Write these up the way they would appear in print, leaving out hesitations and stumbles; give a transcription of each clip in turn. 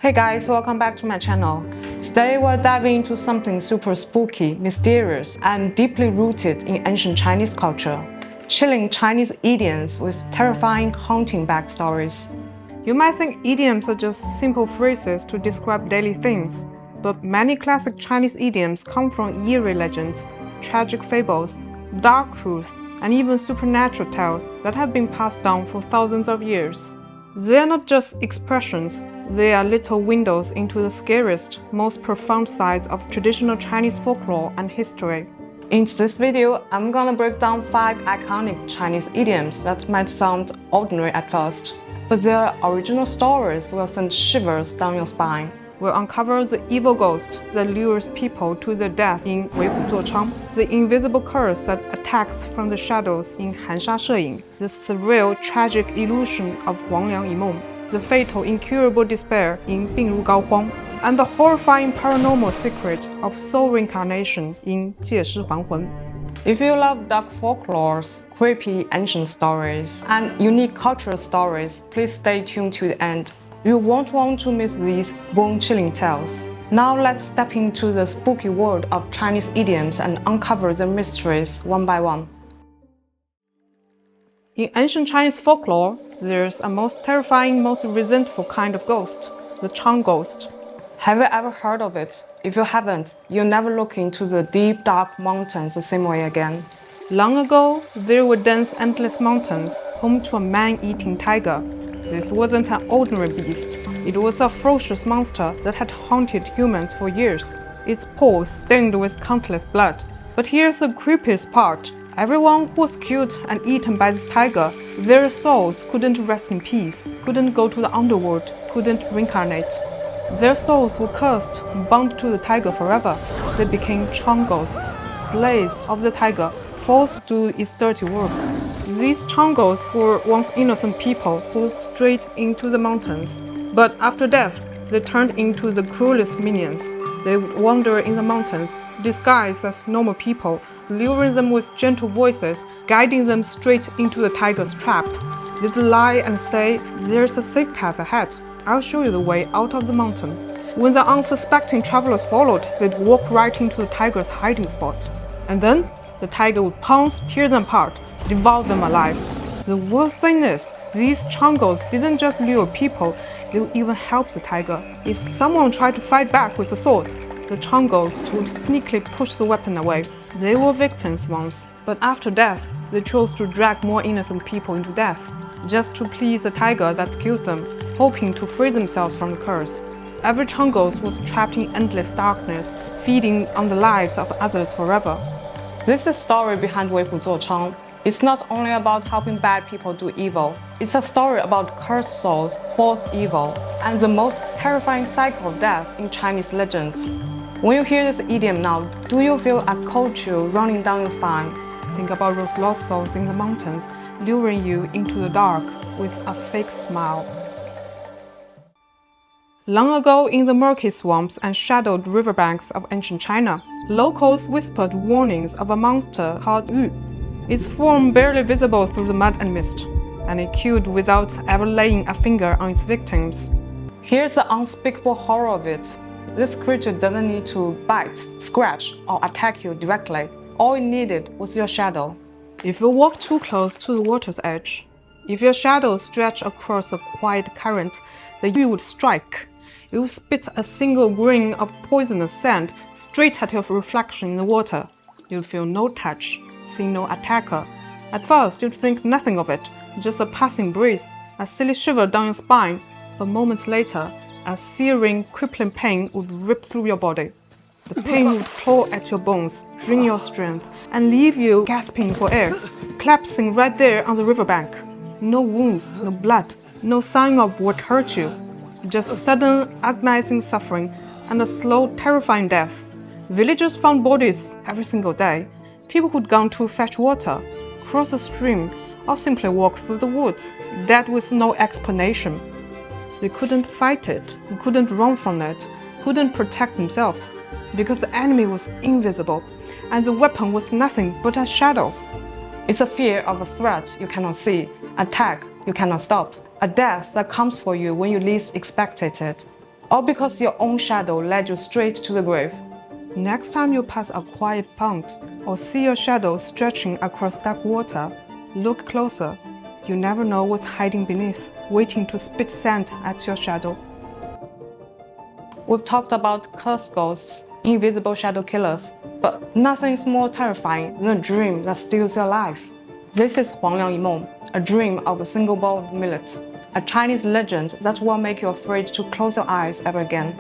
Hey guys, welcome back to my channel. Today we're diving into something super spooky, mysterious, and deeply rooted in ancient Chinese culture. Chilling Chinese idioms with terrifying, haunting backstories. You might think idioms are just simple phrases to describe daily things, but many classic Chinese idioms come from eerie legends, tragic fables, dark truths, and even supernatural tales that have been passed down for thousands of years. They are not just expressions, they are little windows into the scariest, most profound sides of traditional Chinese folklore and history. In this video, I'm gonna break down 5 iconic Chinese idioms that might sound ordinary at first, but their original stories will send shivers down your spine. We'll uncover the evil ghost that lures people to their death in 为虎作伥, the invisible curse that attacks from the shadows in 含沙射影, the surreal tragic illusion of 黄粱一梦, the fatal incurable despair in 病入膏肓, and the horrifying paranormal secret of soul reincarnation in 借尸还魂. If you love dark folklores, creepy ancient stories, and unique cultural stories, please stay tuned to the end. You won't want to miss these bone-chilling tales. Now let's step into the spooky world of Chinese idioms and uncover their mysteries one by one. In ancient Chinese folklore, there's a most terrifying, most resentful kind of ghost, the Chang ghost. Have you ever heard of it? If you haven't, you'll never look into the deep, dark mountains the same way again. Long ago, there were dense, endless mountains, home to a man-eating tiger. This wasn't an ordinary beast. It was a ferocious monster that had haunted humans for years, its paws stained with countless blood. But here's the creepiest part. Everyone who was killed and eaten by this tiger, their souls couldn't rest in peace, couldn't go to the underworld, couldn't reincarnate. Their souls were cursed, bound to the tiger forever. They became Chang ghosts, slaves of the tiger, forced to do its dirty work. These Chang ghosts were once innocent people who strayed into the mountains, but after death, they turned into the cruelest minions. They would wander in the mountains, disguised as normal people, luring them with gentle voices, guiding them straight into the tiger's trap. They'd lie and say, "There's a safe path ahead. I'll show you the way out of the mountain." When the unsuspecting travelers followed, they'd walk right into the tiger's hiding spot. And then, the tiger would pounce, tear them apart, devour them alive. The worst thing is, these Chang ghosts didn't just lure people, they would even help the tiger. If someone tried to fight back with a sword, the Chang ghost would sneakily push the weapon away. They were victims once, but after death, they chose to drag more innocent people into death, just to please the tiger that killed them, hoping to free themselves from the curse. Every Chang ghost was trapped in endless darkness, feeding on the lives of others forever. This is the story behind 为虎作伥. It's not only about helping bad people do evil, it's a story about cursed souls, false evil, and the most terrifying cycle of death in Chinese legends. When you hear this idiom now, do you feel a cold chill running down your spine? Think about those lost souls in the mountains, luring you into the dark with a fake smile. Long ago, in the murky swamps and shadowed riverbanks of ancient China, locals whispered warnings of a monster called Yu. Its form barely visible through the mud and mist, and it killed without ever laying a finger on its victims. Here's the unspeakable horror of it. This creature doesn't need to bite, scratch, or attack you directly. All it needed was your shadow. If you walk too close to the water's edge, if your shadow stretched across a quiet current, the Yu would strike. It would spit a single grain of poisonous sand straight at your reflection in the water. You'd feel no touch, see no attacker. At first, you'd think nothing of it, just a passing breeze, a silly shiver down your spine. But moments later, a searing, crippling pain would rip through your body. The pain would claw at your bones, drain your strength, and leave you gasping for air, collapsing right there on the riverbank. No wounds, no blood, no sign of what hurt you. Just sudden, agonizing suffering and a slow, terrifying death. Villagers found bodies every single day. People who'd gone to fetch water, cross a stream, or simply walk through the woods, dead with no explanation. They couldn't fight it, couldn't run from it, couldn't protect themselves, because the enemy was invisible, and the weapon was nothing but a shadow. It's a fear of a threat you cannot see, attack you cannot stop, a death that comes for you when you least expected it. or because your own shadow led you straight to the grave. Next time you pass a quiet pond or see your shadow stretching across dark water, look closer. You never know what's hiding beneath, waiting to spit sand at your shadow. We've talked about cursed ghosts, invisible shadow killers, but nothing is more terrifying than a dream that steals your life. This is Huang Liang Yimeng, a dream of a single bowl of millet, a Chinese legend that will make you afraid to close your eyes ever again.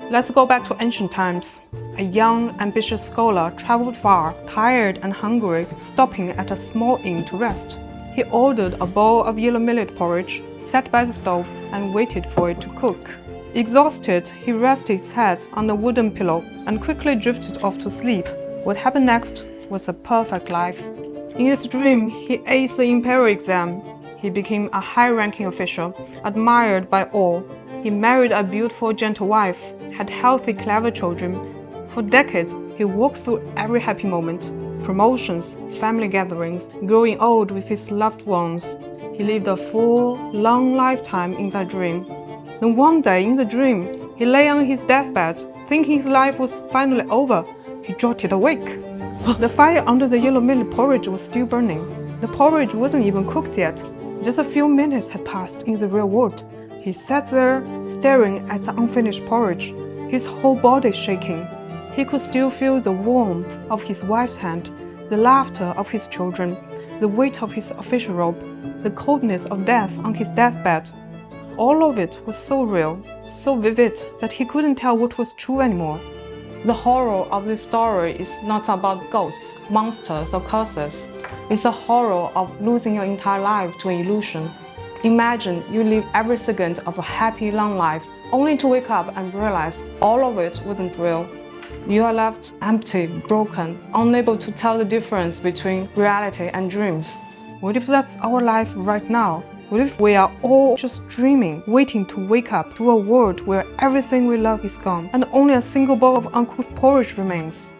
Let's go back to ancient times. A young, ambitious scholar traveled far, tired and hungry, stopping at a small inn to rest. He ordered a bowl of yellow millet porridge, sat by the stove, and waited for it to cook. Exhausted, he rested his head on a wooden pillow and quickly drifted off to sleep. What happened next was a perfect life. In his dream, he aced the imperial exam. He became a high-ranking official, admired by all. He married a beautiful, gentle wife, had healthy, clever children. For decades, he walked through every happy moment. Promotions, family gatherings, growing old with his loved ones. He lived a full, long lifetime in that dream. Then one day in the dream, he lay on his deathbed, thinking his life was finally over. He jolted awake. The fire under the yellow millet porridge was still burning. The porridge wasn't even cooked yet. Just a few minutes had passed in the real world. He sat there, staring at the unfinished porridge, his whole body shaking. He could still feel the warmth of his wife's hand, the laughter of his children, the weight of his official robe, the coldness of death on his deathbed. All of it was so real, so vivid, that he couldn't tell what was true anymore. The horror of this story is not about ghosts, monsters, or curses. It's a horror of losing your entire life to an illusion. Imagine you live every second of a happy, long life, only to wake up and realize all of it wasn't real. You are left empty, broken, unable to tell the difference between reality and dreams. What if that's our life right now? What if we are all just dreaming, waiting to wake up to a world where everything we love is gone and only a single bowl of uncooked porridge remains?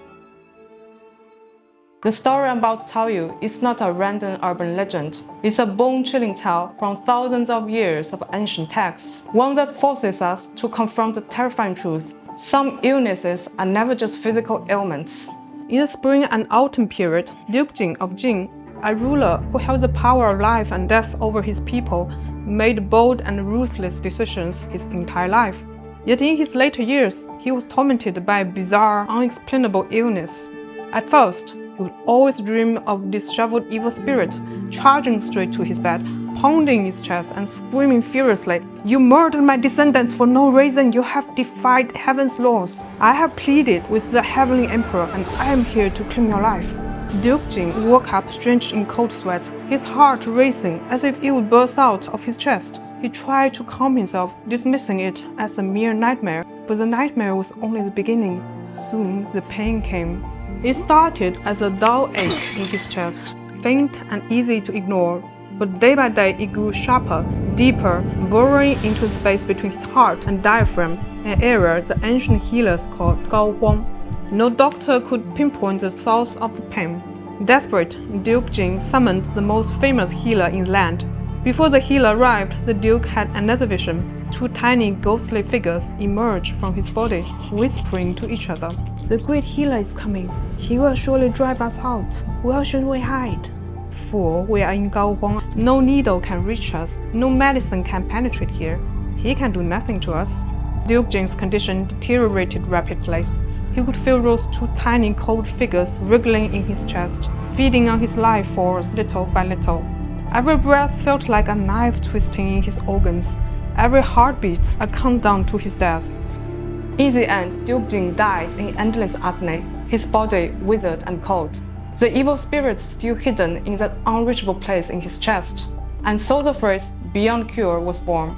The story I'm about to tell you is not a random urban legend. It's a bone-chilling tale from thousands of years of ancient texts, one that forces us to confront the terrifying truth. Some illnesses are never just physical ailments. In the spring and autumn period, Duke Jing of Jing, a ruler who held the power of life and death over his people, made bold and ruthless decisions his entire life. Yet in his later years, he was tormented by a bizarre, unexplainable illness. At first, he would always dream of disheveled evil spirit charging straight to his bed, pounding his chest and screaming furiously, "You murdered my descendants for no reason. You have defied heaven's laws. I have pleaded with the heavenly emperor and I am here to claim your life." Duke Jing woke up drenched in cold sweat, his heart racing as if it would burst out of his chest. He tried to calm himself, dismissing it as a mere nightmare, but the nightmare was only the beginning. Soon the pain came. It started as a dull ache in his chest, faint and easy to ignore, but day by day it grew sharper, deeper, burrowing into the space between his heart and diaphragm, an area the ancient healers called Gao Huang. No doctor could pinpoint the source of the pain. Desperate, Duke Jing summoned the most famous healer in the land. Before the healer arrived, the Duke had another vision. Two tiny ghostly figures emerged from his body, whispering to each other. "The great healer is coming. He will surely drive us out. Where should we hide?" "For we are in Gao Huang. No needle can reach us. No medicine can penetrate here. He can do nothing to us." Duke Jing's condition deteriorated rapidly. He could feel those two tiny cold figures wriggling in his chest, feeding on his life force little by little. Every breath felt like a knife twisting in his organs, every heartbeat a countdown to his death. In the end, Duke Jing died in endless agony, his body withered and cold. The evil spirit still hidden in that unreachable place in his chest. And so the phrase, "beyond cure," was born.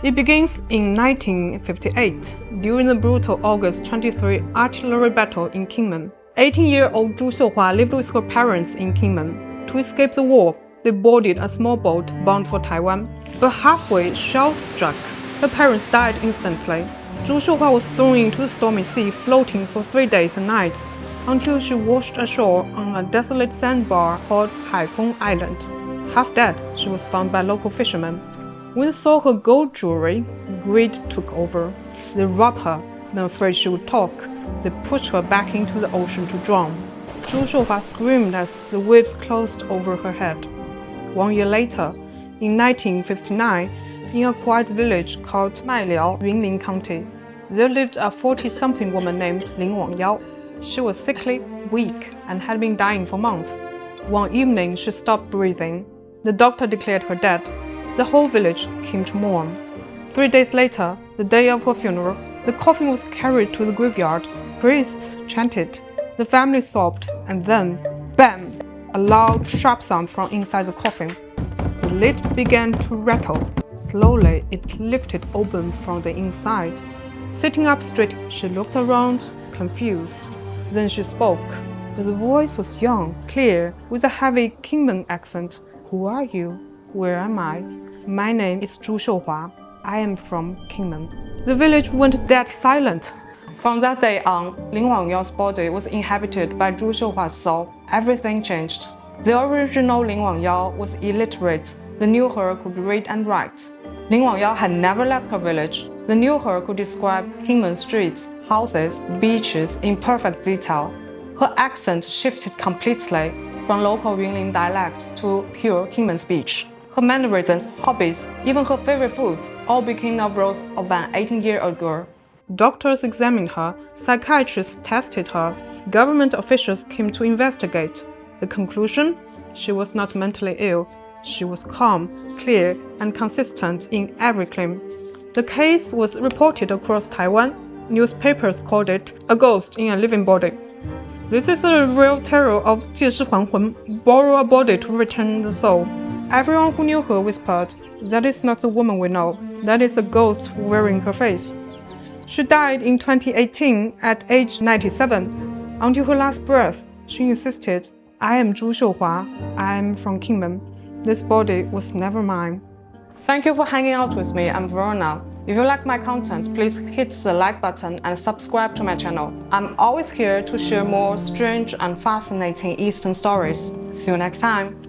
It begins in 1958, during the brutal August 23 artillery battle in Kinmen. 18-year-old Zhu Xiuhua lived with her parents in Kinmen. To escape the war, they boarded a small boat bound for Taiwan. But halfway, shells struck. Her parents died instantly. Zhu Xiuhua was thrown into the stormy sea, floating for 3 days and nights, until she washed ashore on a desolate sandbar called Haifeng Island. Half dead, she was found by local fishermen. When they saw her gold jewelry, greed took over. They robbed her, then afraid she would talk, they pushed her back into the ocean to drown. Zhu Shoufang screamed as the waves closed over her head. 1 year later, in 1959, in a quiet village called Mailiao, Yunlin County, there lived a 40-something woman named Lin Wangyao. She was sickly, weak, and had been dying for months. One evening, she stopped breathing. The doctor declared her dead. The whole village came to mourn. 3 days later, the day of her funeral, the coffin was carried to the graveyard. Priests chanted. The family sobbed, and then, bam! A loud, sharp sound from inside the coffin. The lid began to rattle. Slowly, it lifted open from the inside. Sitting up straight, she looked around, confused. Then she spoke. But the voice was young, clear, with a heavy Kingman accent. Who are you? Where am I? My name is Zhu Shoufang. I am from Kingman. The village went dead silent. From that day on, Lin Wangyao's body was inhabited by Zhu Shoufang's soul. Everything changed. The original Lin Wangyao was illiterate. The new her could read and write. Lin Wangyao had never left her village. The new her could describe Kingman streets, houses, beaches in perfect detail. Her accent shifted completely from local Yunlin dialect to pure Kingman speech. Her mannerisms, hobbies, even her favorite foods all became novels of an 18-year-old girl. Doctors examined her, psychiatrists tested her, government officials came to investigate. The conclusion? She was not mentally ill. She was calm, clear, and consistent in every claim. The case was reported across Taiwan. Newspapers called it a ghost in a living body. This is a real tale of 借尸还魂, borrow a body to return the soul. Everyone who knew her whispered, that is not the woman we know, that is a ghost wearing her face. She died in 2018 at age 97. Until her last breath, she insisted, I am Zhu Shoufang, I am from Kingman. This body was never mine. Thank you for hanging out with me. I'm Verona. If you like my content, please hit the like button and subscribe to my channel. I'm always here to share more strange and fascinating Eastern stories. See you next time.